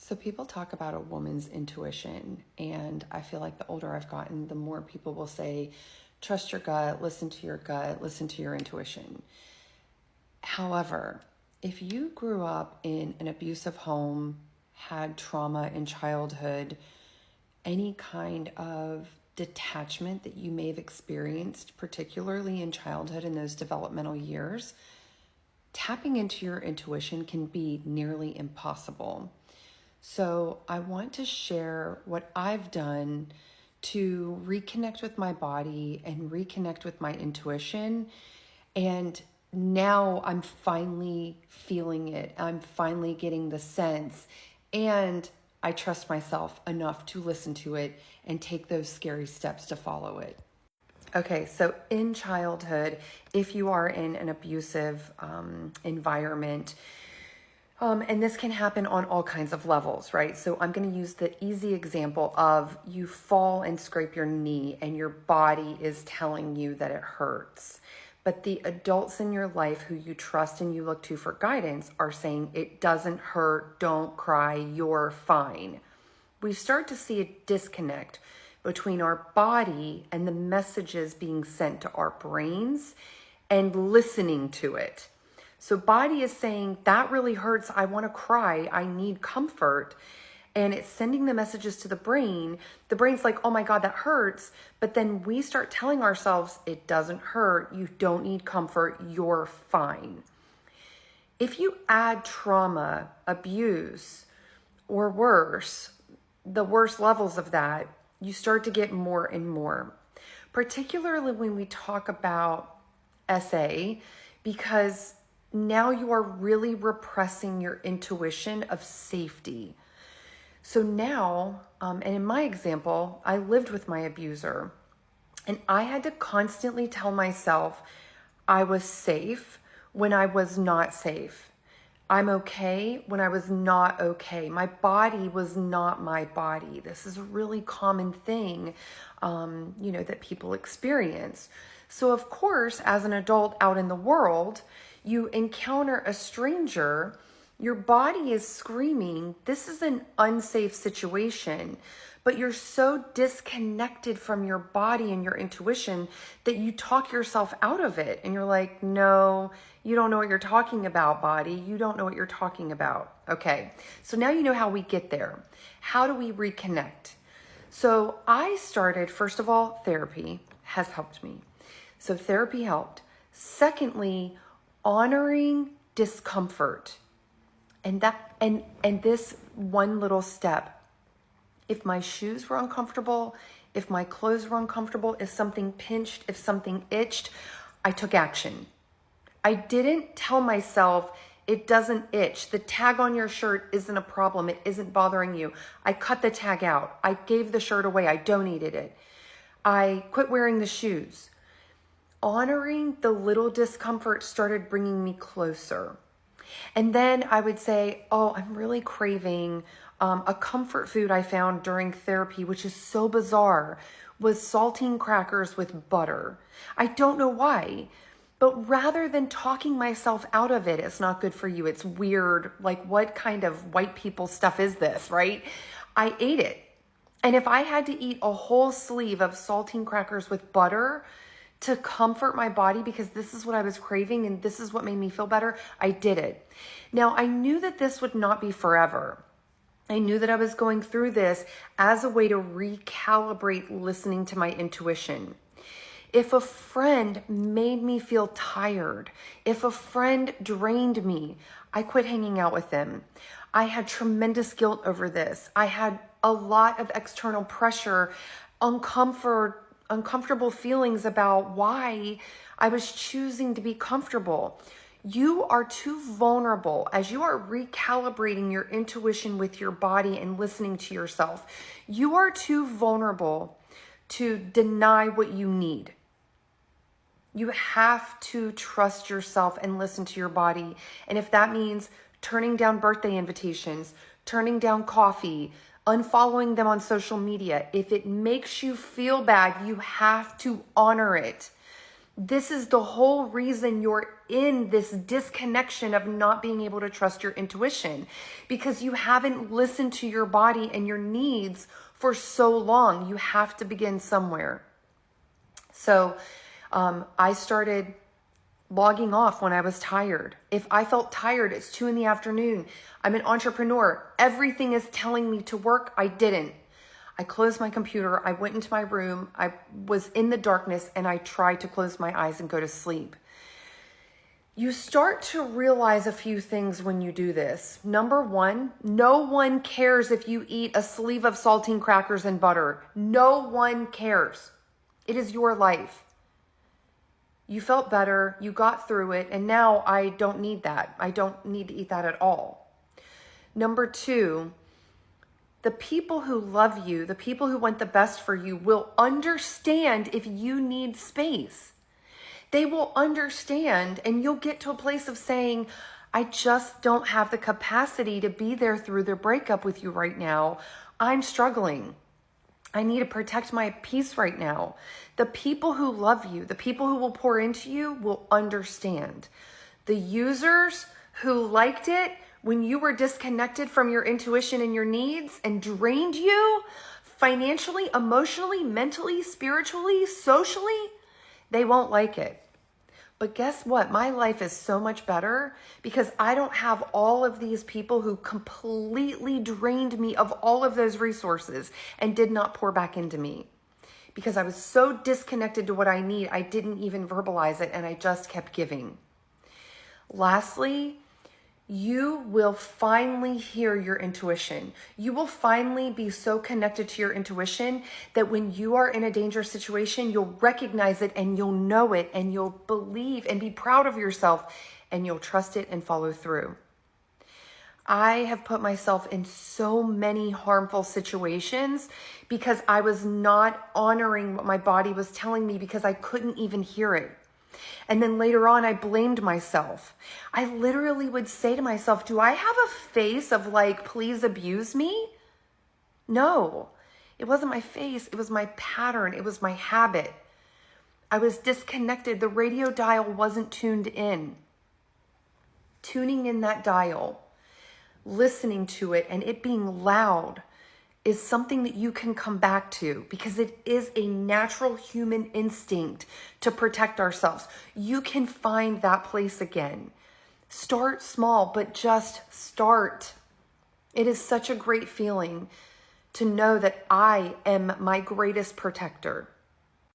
So people talk about a woman's intuition, and I feel like the older I've gotten, the more people will say, trust your gut, listen to your gut, listen to your intuition. However, if you grew up in an abusive home, had trauma in childhood, any kind of detachment that you may have experienced, particularly in childhood in those developmental years, tapping into your intuition can be nearly impossible. So I want to share what I've done to reconnect with my body and reconnect with my intuition. And now I'm finally feeling it. I'm finally getting the sense. And I trust myself enough to listen to it and take those scary steps to follow it. Okay, so in childhood, if you are in an abusive environment, and this can happen on all kinds of levels, right? So I'm going to use the easy example of you fall and scrape your knee and your body is telling you that it hurts. But the adults in your life who you trust and you look to for guidance are saying, it doesn't hurt, don't cry, you're fine. We start to see a disconnect between our body and the messages being sent to our brains and listening to it. So body is saying, that really hurts, I want to cry, I need comfort. And it's sending the messages to the brain. The brain's like, oh my God, that hurts. But then we start telling ourselves, it doesn't hurt, you don't need comfort, you're fine. If you add trauma, abuse, or worse, the worst levels of that, you start to get more and more. Particularly when we talk about SA, because now you are really repressing your intuition of safety. So now, and in my example, I lived with my abuser and I had to constantly tell myself I was safe when I was not safe. I'm okay when I was not okay. My body was not my body. This is a really common thing, that people experience. So of course, as an adult out in the world, you encounter a stranger, your body is screaming, this is an unsafe situation, but you're so disconnected from your body and your intuition that you talk yourself out of it. And you're like, no, you don't know what you're talking about, body. You don't know what you're talking about. Okay, so now you know how we get there. How do we reconnect? So I started, first of all, therapy has helped me. So therapy helped. Secondly, honoring discomfort. And this one little step, if my shoes were uncomfortable, if my clothes were uncomfortable, if something pinched, if something itched, I took action. I didn't tell myself it doesn't itch. The tag on your shirt isn't a problem. It isn't bothering you. I cut the tag out. I gave the shirt away. I donated it. I quit wearing the shoes. Honoring the little discomfort started bringing me closer. And then I would say, oh, I'm really craving a comfort food I found during therapy, which is so bizarre, was saltine crackers with butter. I don't know why, but rather than talking myself out of it, it's not good for you, it's weird, like what kind of white people stuff is this, right? I ate it. And if I had to eat a whole sleeve of saltine crackers with butter to comfort my body because this is what I was craving and this is what made me feel better, I did it. Now, I knew that this would not be forever. I knew that I was going through this as a way to recalibrate listening to my intuition. If a friend made me feel tired, if a friend drained me, I quit hanging out with them. I had tremendous guilt over this. I had a lot of external pressure, uncomfortable feelings about why I was choosing to be comfortable. You are too vulnerable as you are recalibrating your intuition with your body and listening to yourself. You are too vulnerable to deny what you need. You have to trust yourself and listen to your body. And if that means turning down birthday invitations, turning down coffee, unfollowing them on social media, if it makes you feel bad, you have to honor it. This is the whole reason you're in this disconnection of not being able to trust your intuition, because you haven't listened to your body and your needs for so long. You have to begin somewhere. So I started logging off when I was tired. If I felt tired, it's 2 p.m. I'm an entrepreneur. Everything is telling me to work. I didn't. I closed my computer. I went into my room. I was in the darkness and I tried to close my eyes and go to sleep. You start to realize a few things when you do this. Number one, no one cares if you eat a sleeve of saltine crackers and butter. No one cares. It is your life. You felt better, you got through it, and now I don't need that. I don't need to eat that at all. Number two, the people who love you, the people who want the best for you will understand if you need space. They will understand, and you'll get to a place of saying, I just don't have the capacity to be there through the breakup with you right now. I'm struggling. I need to protect my peace right now. The people who love you, the people who will pour into you will understand. The users who liked it when you were disconnected from your intuition and your needs and drained you financially, emotionally, mentally, spiritually, socially, they won't like it. But guess what? My life is so much better because I don't have all of these people who completely drained me of all of those resources and did not pour back into me. Because I was so disconnected to what I need, I didn't even verbalize it and I just kept giving. Lastly, you will finally hear your intuition. You will finally be so connected to your intuition that when you are in a dangerous situation, you'll recognize it and you'll know it and you'll believe and be proud of yourself and you'll trust it and follow through. I have put myself in so many harmful situations because I was not honoring what my body was telling me because I couldn't even hear it. And then later on, I blamed myself. I literally would say to myself, do I have a face of like, please abuse me? No, it wasn't my face. It was my pattern. It was my habit. I was disconnected. The radio dial wasn't tuned in. Tuning in that dial, listening to it, and it being loud is something that you can come back to because it is a natural human instinct to protect ourselves. You can find that place again. Start small, but just start. It is such a great feeling to know that I am my greatest protector.